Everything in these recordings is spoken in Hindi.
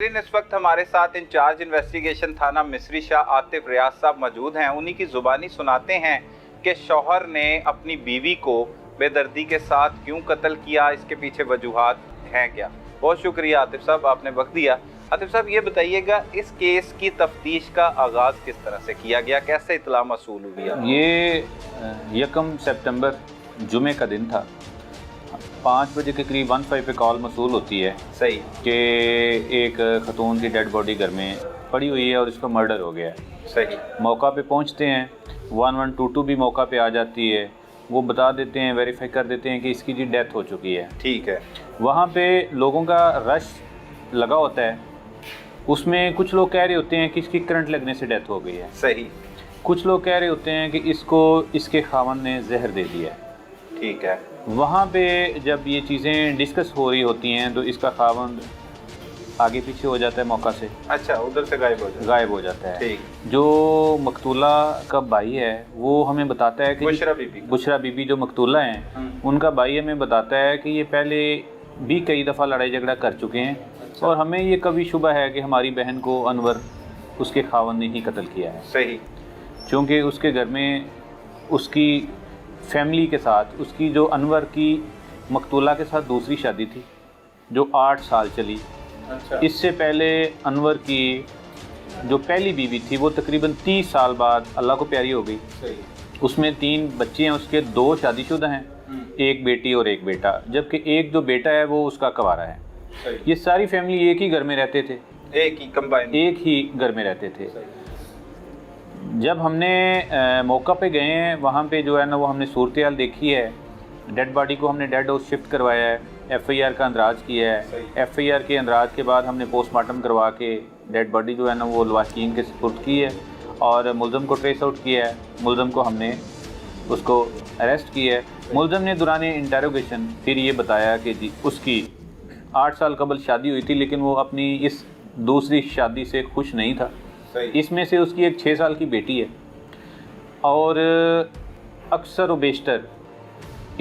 इस वक्त हमारे साथ इंचार्ज इन्वेस्टिगेशन थाना मिस्री शाह आतिफ रियाज साहब मौजूद हैं। उन्हीं की जुबानी सुनाते हैं कि शौहर ने अपनी बीवी को बेदर्दी के साथ क्यों कत्ल किया, इसके पीछे वजूहात हैं क्या। बहुत शुक्रिया आतिफ साहब, आपने वक्त दिया। आतिफ साहब ये बताइएगा, इस केस की तफ्तीश का आगाज़ किस तरह से किया गया, कैसे इतला मसूल हुई? ये 1 सितंबर जुमे का दिन था। 5 बजे के करीब 15 पे कॉल मसूल होती है सही कि एक खतून की डेड बॉडी घर में पड़ी हुई है और इसका मर्डर हो गया है। सही मौका पे पहुंचते हैं, 1122 भी मौका पे आ जाती है। वो बता देते हैं, वेरीफाई कर देते हैं कि इसकी जी डेथ हो चुकी है। ठीक है। वहाँ पे लोगों का रश लगा होता है। उसमें कुछ लोग कह रहे होते हैं कि इसकी करंट लगने से डेथ हो गई है। सही। कुछ लोग कह रहे होते हैं कि इसको इसके खावन ने जहर दे दिया है। ठीक है। वहाँ पे जब ये चीज़ें डिस्कस हो रही होती हैं तो इसका खावंद आगे पीछे हो जाता है मौका से। अच्छा, उधर से गायब हो जाता है। ठीक। जो मकतूला का भाई है वो हमें बताता है कि बुशरा बीबी जो मकतूला हैं उनका भाई हमें बताता है कि ये पहले भी कई दफ़ा लड़ाई झगड़ा कर चुके हैं। अच्छा। और हमें ये कभी शुबा है कि हमारी बहन को अनवर उसके खावंद ने ही कत्ल किया है। सही। क्योंकि उसके घर में उसकी फैमिली के साथ, उसकी जो अनवर की मकतूला के साथ दूसरी शादी थी जो 8 साल चली। अच्छा। इससे पहले अनवर की जो पहली बीवी थी वो तकरीबन 30 साल बाद अल्लाह को प्यारी हो गई। सही। उसमें 3 बच्चे हैं, उसके 2 शादीशुदा हैं, एक बेटी और एक बेटा, जबकि एक जो बेटा है वो उसका कवारा है। सही। ये सारी फैमिली एक ही घर में रहते थे, एक ही घर में रहते थे। जब हमने मौका पे गए हैं वहाँ पे जो है ना वो हमने सूरत हाल देखी है। डेड बॉडी को हमने डेड हाउस शिफ्ट करवाया है, FIR का अंदराज किया है। FIR के अंदराज के बाद हमने पोस्टमार्टम करवा के डेड बॉडी जो है ना वो लवाकिन के सुपुर्द की है और मुलज़म को ट्रेस आउट किया है। मुलज़म को हमने उसको अरेस्ट किया है। मुलज़म ने दौरान इंटरोगेशन फिर ये बताया कि जी उसकी 8 साल कबल शादी हुई थी, लेकिन वो अपनी इस दूसरी शादी से खुश नहीं था। इसमें से उसकी एक 6 साल की बेटी है और अक्सर व बेशतर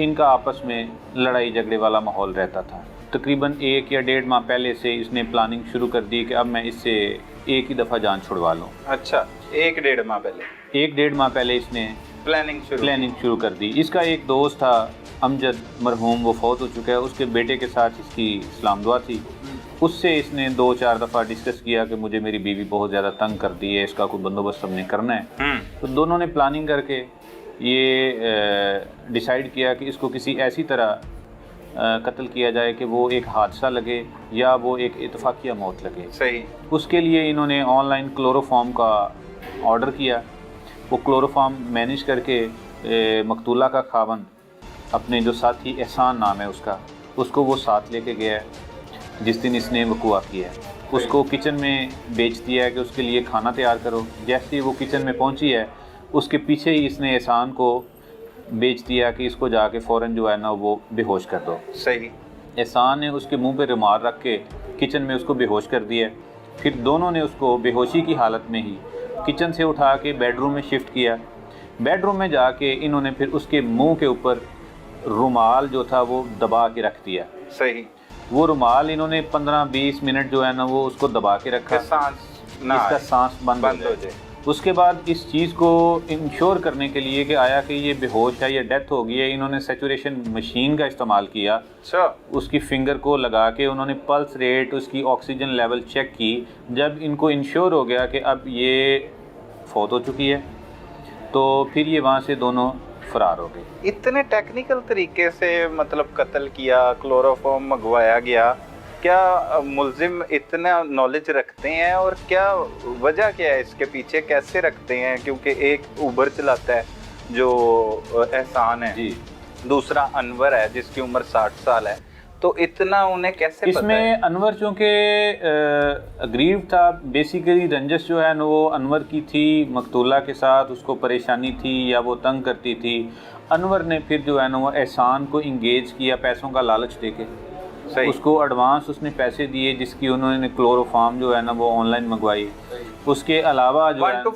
इनका आपस में लड़ाई झगड़े वाला माहौल रहता था। तकरीबन 1 या 1.5 माह पहले से इसने प्लानिंग शुरू कर दी कि अब मैं इससे एक ही दफ़ा जान छुड़वा लूँ। अच्छा, 1-1.5 माह पहले 1-1.5 माह पहले इसने प्लानिंग शुरू कर दी। इसका एक दोस्त था अमजद मरहूम, वो फौत हो चुका है। उसके बेटे के साथ इसकी इस्लाम दुआ थी। उससे इसने 2-4 दफ़ा डिस्कस किया कि मुझे मेरी बीवी बहुत ज़्यादा तंग करती है, इसका कोई बंदोबस्त हमने करना है। तो दोनों ने प्लानिंग करके ये डिसाइड किया कि इसको किसी ऐसी तरह कत्ल किया जाए कि वो एक हादसा लगे या वो एक इत्तफाकिया मौत लगे। सही। उसके लिए इन्होंने ऑनलाइन क्लोरोफॉर्म का ऑर्डर किया। वो क्लोरोफॉर्म मैनेज करके मकतूला का खावंद अपने जो साथी एहसान नाम है उसको वो साथ लेके गया है जिस दिन इसने वकूआ किया है। उसको किचन में बेच दिया है कि उसके लिए खाना तैयार करो। जैसे ही वो किचन में पहुंची है उसके पीछे ही इसने एहसान को बेच दिया कि इसको जाके फ़ौरन जो है ना वो बेहोश कर दो। सही। एहसान ने उसके मुंह पे रुमाल रख के किचन में उसको बेहोश कर दिया। फिर दोनों ने उसको बेहोशी की हालत में ही किचन से उठा के बेडरूम में शिफ्ट किया। बेडरूम में जाके इन्होंने फिर उसके मुँह के ऊपर रुमाल जो था वो दबा के रख दिया। सही। वो रुमाल इन्होंने 15-20 मिनट जो है ना वो उसको दबा के रखा, इसका सांस बंद हो जाए। उसके बाद इस चीज़ को इंश्योर करने के लिए कि आया कि ये बेहोश है या डेथ हो गई है, इन्होंने सैचुरेशन मशीन का इस्तेमाल किया। अच्छा। उसकी फिंगर को लगा के उन्होंने पल्स रेट, उसकी ऑक्सीजन लेवल चेक की। जब इनको इंश्योर हो गया कि अब ये फौत हो चुकी है तो फिर ये वहाँ से दोनों फरार हो गए। इतने टेक्निकल तरीके से मतलब कत्ल किया, क्लोरोफॉर्म मंगवाया गया, क्या मुल्जिम इतना नॉलेज रखते हैं और क्या वजह क्या है इसके पीछे, कैसे रखते हैं? क्योंकि एक उबर चलाता है जो एहसान है जी, दूसरा अनवर है जिसकी उम्र 60 साल है, तो इतना उन्हें कैसे इसमें पता है? अनवर चूँकि अग्रीव था, बेसिकली रंजश जो है ना वो अनवर की थी मकतूला के साथ, उसको परेशानी थी या वो तंग करती थी। अनवर ने फिर जो है ना वो एहसान को इंगेज किया पैसों का लालच देके। सही। उसको एडवांस उसने पैसे दिए जिसकी उन्होंने क्लोरोफॉर्म जो है ना वो ऑनलाइन मंगवाई। उसके अलावा जो 1 to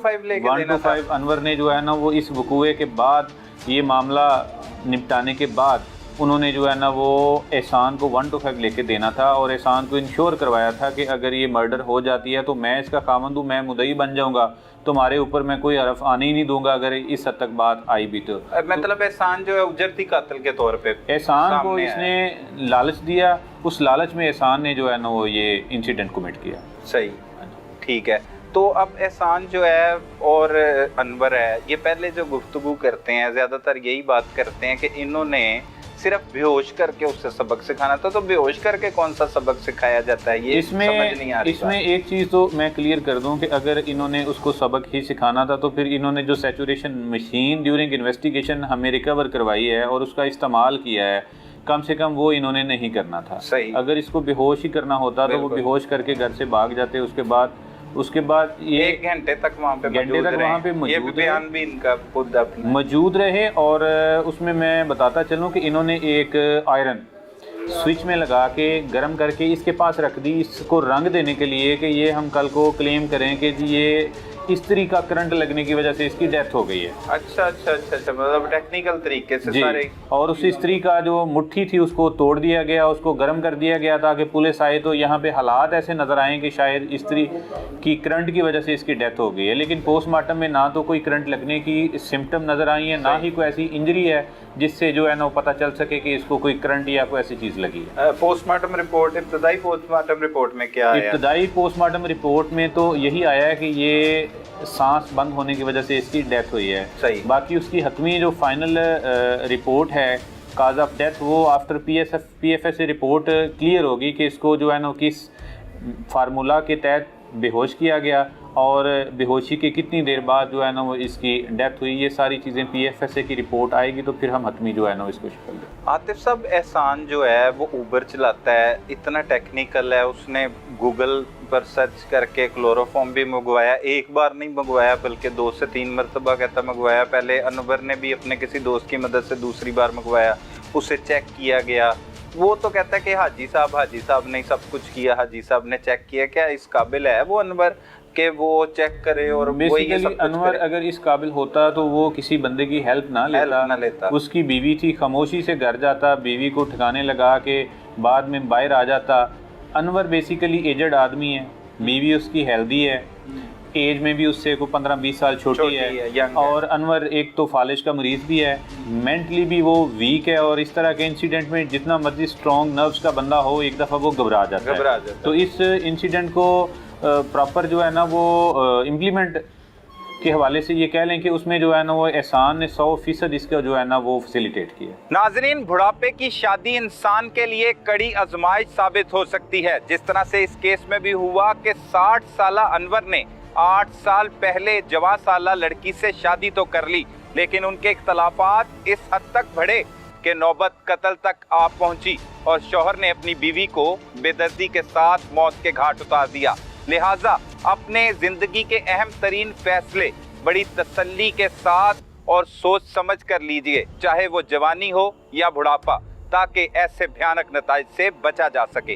5 अनवर ने जो है ना वो इस वकूए के बाद, ये मामला निपटाने के बाद उन्होंने जो है ना वो एहसान को 1 to 5 लेके देना था और एहसान को इंश्योर करवाया था कि अगर ये मर्डर हो जाती है तो मैं इसका खामंद हूँ, मैं मुद्दई बन जाऊँगा, तुम्हारे ऊपर मैं कोई हरफ आने ही नहीं दूंगा अगर इस हद तक बात आई भी तो। मतलब एहसान जो है उजरती कातिल के तौर पे एहसान को सामने इसने लालच दिया, उस लालच में एहसान ने जो है ना वो ये इंसिडेंट कमिट किया। सही, ठीक है। तो अब एहसान जो है और अनवर है, ये पहले जो गुफ्तगू करते हैं ज़्यादातर यही बात करते हैं कि इन्होंने सिर्फ बेहोश करके उससे सबक सिखाना था। तो बेहोश करके कौन सा सबक सिखाया जाता है, ये समझ नहीं आ रही इसमें एक चीज़ तो मैं क्लियर कर दूं कि अगर इन्होंने उसको सबक ही सिखाना था तो फिर इन्होंने जो सैचुरेशन मशीन ड्यूरिंग इन्वेस्टिगेशन हमें रिकवर करवाई है और उसका इस्तेमाल किया है, कम से कम वो इन्होंने नहीं करना था। सही। अगर इसको बेहोश ही करना होता तो वो बेहोश करके घर से भाग जाते। उसके बाद ये 1 घंटे तक वहाँ पे ये बयान भी इनका खुद अपना मौजूद रहे। और उसमें मैं बताता चलूँ कि इन्होंने एक आयरन स्विच में लगा के गर्म करके इसके पास रख दी, इसको रंग देने के लिए कि ये हम कल को क्लेम करें कि जी ये इस्त्री का करंट लगने की वजह से इसकी डेथ हो गई है। अच्छा, मतलब टेक्निकल तरीके से सारे। और उस इस्त्री का जो मुट्ठी थी उसको तोड़ दिया गया, उसको गर्म कर दिया गया ताकि पुलिस आए तो यहाँ पे हालात ऐसे नज़र आए कि शायद इस्त्री की करंट की वजह से इसकी डेथ हो गई है। लेकिन पोस्टमार्टम में ना तो कोई करंट लगने की सिम्टम नज़र आई है, ना ही कोई ऐसी इंजरी है जिससे जो है ना पता चल सके कि इसको कोई करंट या कोई ऐसी चीज़ लगी है। पोस्टमार्टम रिपोर्ट, इब्तदाई पोस्टमार्टम रिपोर्ट में क्या आया? इब्तदाई पोस्टमार्टम रिपोर्ट में तो यही आया है कि ये सांस बंद होने की वजह से इसकी डेथ हुई है। सही। बाकी उसकी हतमी जो फाइनल रिपोर्ट है काज ऑफ डेथ, वो आफ्टर PFS से रिपोर्ट क्लियर होगी कि इसको जो है ना किस फार्मूला के तहत बेहोश किया गया और बेहोशी के कितनी देर बाद जो है ना वो इसकी डेथ हुई। ये सारी चीज़ें PFS की रिपोर्ट आएगी तो फिर हम हतमी जो है ना इसको शक्ल दें। आतिफ साहब, एहसान जो है वो ऊबर चलाता है, इतना टेक्निकल है, उसने गूगल पर सर्च करके क्लोरोफॉर्म भी मंगवाया, एक बार नहीं मंगवाया बल्कि 2 से 3 मरतबा कहता मंगवाया। पहले अनवर ने भी अपने किसी दोस्त की मदद से दूसरी बार मंगवाया, उसे चेक किया गया। वो तो कहता है कि हाजी साहब ने सब कुछ किया, हाजी साहब ने चेक किया। क्या इस काबिल है वो अनवर कि वो चेक करे? और बेसिकली अनवर अगर इस काबिल होता तो वो किसी बंदे की हेल्प ना लेता। उसकी बीवी थी, खामोशी से घर जाता, बीवी को ठिकाने लगा के बाद में बाहर आ जाता। अनवर बेसिकली एजड आदमी है, बीवी उसकी हेल्दी है, एज में भी उससे को 15-20 साल छोटी है और अनवर एक तो फालिश का मरीज़ भी है, मेंटली भी वो वीक है और इस तरह के इंसिडेंट में जितना मर्जी स्ट्रॉन्ग नर्व्स का बंदा हो एक दफ़ा वो घबरा जाता है। तो इस इंसिडेंट को प्रॉपर जो है ना वो इम्प्लीमेंट के हवाले से ये कह लें कि उसमें जो है ना वो एहसान ने 100% इसका जो है ना वो फैसिलिटेट किया। नाजरीन, बुढ़ापे की शादी इंसान के लिए कड़ी आजमाइश साबित हो सकती है, जिस तरह से इस केस में भी हुआ कि 60 साला अनवर ने 8 साल पहले जवां साला लड़की से शादी तो कर ली, लेकिन उनके इख्तलाफात इस हद तक बढ़े कि नौबत कत्ल तक आ पहुंची और शौहर ने अपनी बीवी को बेदर्दी के साथ मौत के घाट उतार दिया। लिहाजा अपने जिंदगी के अहम तरीन फैसले बड़ी तसल्ली के साथ और सोच समझ कर लीजिए, चाहे वो जवानी हो या बुढ़ापा, ताकि ऐसे भयानक नताइज से बचा जा सके।